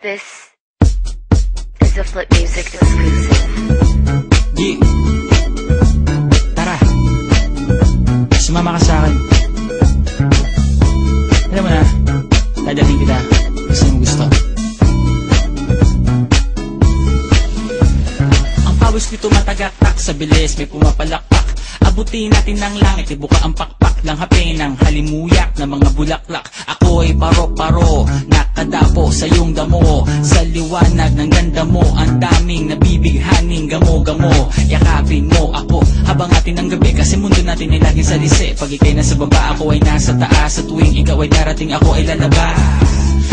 This is a Flip Music exclusive. Yeah. Tara, sumama ka sa akin. Alam mo na, dadalhin kita. Gusto mo gusto. Ang pawis nito matagaktak, sa bilis may pumapalakpak. Abutin natin ng langit, ibuka ang pakpak lang hapin ng halimuyak na mga bulaklak. Ako'y paro-paro, nakadapo sa iyong damo. Sa liwanag ng ganda mo, ang daming nabibighaning gamo-gamo. Yakapin mo ako habang atin ng gabi, kasi mundo natin ay laging salisi. Pag ikay nasa baba, ako ay nasa taas. Sa tuwing ikaw ay darating, ako ay lalabas.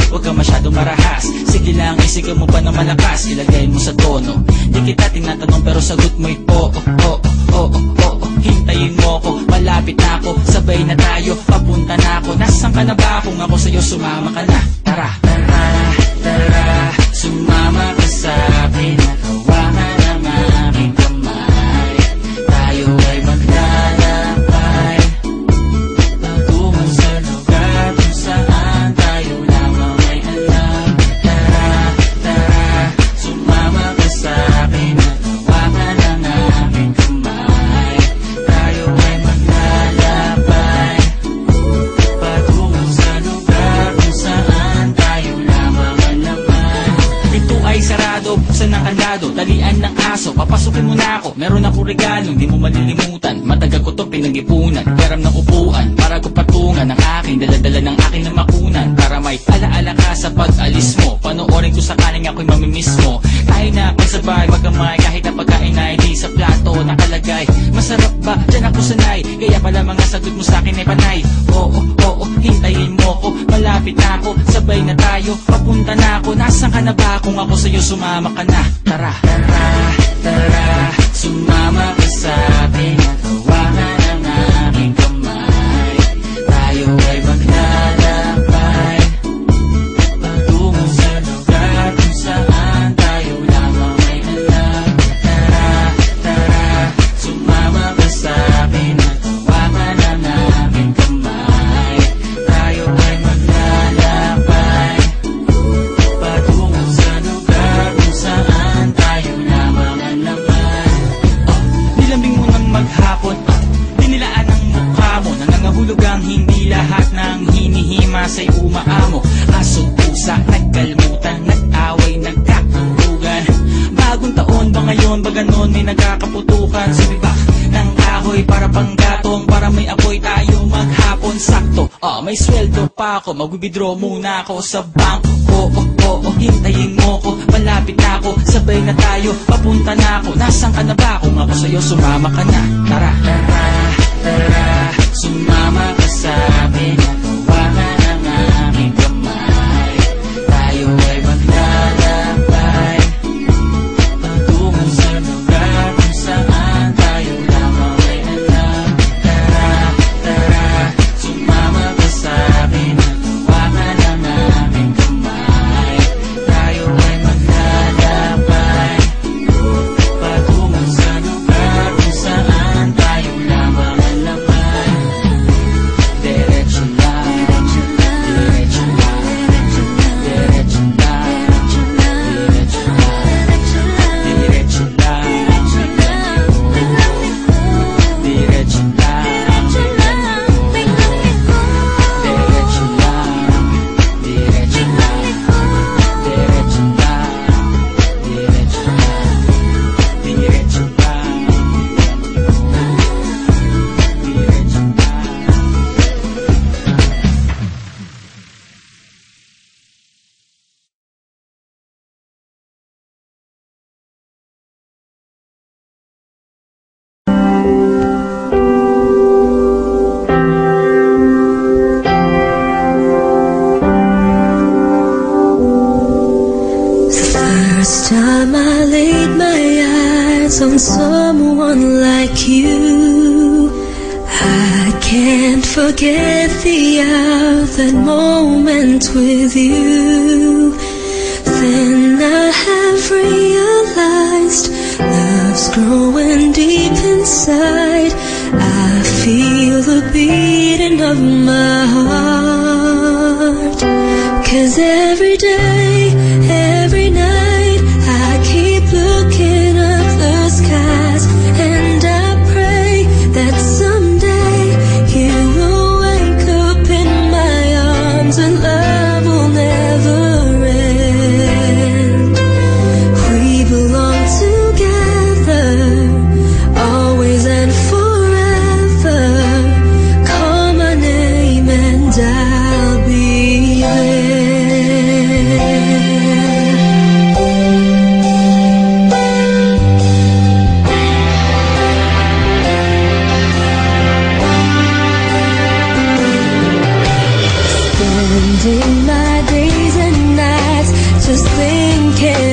Huwag ka masyadong marahas, sige lang isigaw mo pa na malakas. Ilagay mo sa tono, di kita tinatanong pero sagot mo'y oo, oo, oo, oo. Hintayin mo ko, malapit na ako, sabay na tayo, papunta na ako. Nasaan ka na ba? Kung ako sa'yo, sumama ka na. Tara, tara, tara, sumama ka sa akin. Hawakan ang aking kamay, tayo ay maglalakbay patungo sa lugar kung saan tayo lamang ay alam. Tara, tara, sumama ka sa akin. Hawakan ang aking kamay, tayo ay maglalakbay patungo sa lugar kung saan tayo lamang alaman. Ito ay sarado, buksan ng kandado, talian ng aso, papasukin mo na ako. Meron ako regalo, hindi mo malilimutan. Matagal ko to pinag-ipunan, garam ng upuan para ko patungan ang aking daladala ng aking namakunan. Para may alaala ka sa pag-alis mo, panoorin ko sakaling ako'y mamimiss mo. Tayo na pagsabay, magkamay, kahit ang pagkain ay di sa plato nakalagay. Masarap ba? Diyan ako sanay, kaya pala mga sagot mo sa akin ay panay. Oo, oo, hintayin mo ko, malapit na ako, sabay na tayo, papunta na ako. Nasaan ka na ba? Kung ako sa'yo, sumama ka na. Tara, tara, tara, sumama ka sa akin. Hawakan ang aking kamay, tayo ay maglalakbay patungo sa lugar kung saan tayo lamang ay alam. Tara, tara, sumama ka sa akin. Hawakan ang aking kamay, tayo ay maglalakbay patungo sa lugar kung saan tayo lamang alaman. Nilambing mo ng maghapon, dinilaan ang mukha mo. Nangangahulog ang hindi lahat ng hinihima sa'y umaamo. Asong pusa, nagkalmutan, nag-away, nagkakulugan. Bagong taon ba ngayon, ba ganon may nagkakaputukan? Sa bibak ng kahoy para panggatong, para may apoy tayo maghapon. Sakto, may sweldo pa ako, mag-withdraw muna ako sa bangko. Oo, oo, hintayin mo ko, malapit na ako, sabay na tayo, papunta na ako. Nasaan ka na ba? Kung ako sa'yo, sumama ka na. Tara, tara, tara, sumama ka sa akin. Hawakan ang aking kamay, tayo ay maglalakbay patungo sa lugar kung saan tayo lamang ay alam. Tara, tara, sumama ka sa akin. Hawakan ang aking kamay, tayo ay maglalakbay patungo sa lugar kung saan tayo lamang alaman. Diretso lang, diretso lang, diretso lang, diretso lang, diretso lang, diretso lang, diretso lang, diretso lang, diretso lang, diretso lang, diretso lang, diretso lang. First time I laid my eyes on someone like you, I can't forget the hour, that moment with you. Then I have realized love's growing deep inside. I feel the beating of my heart, 'cause every day just thinking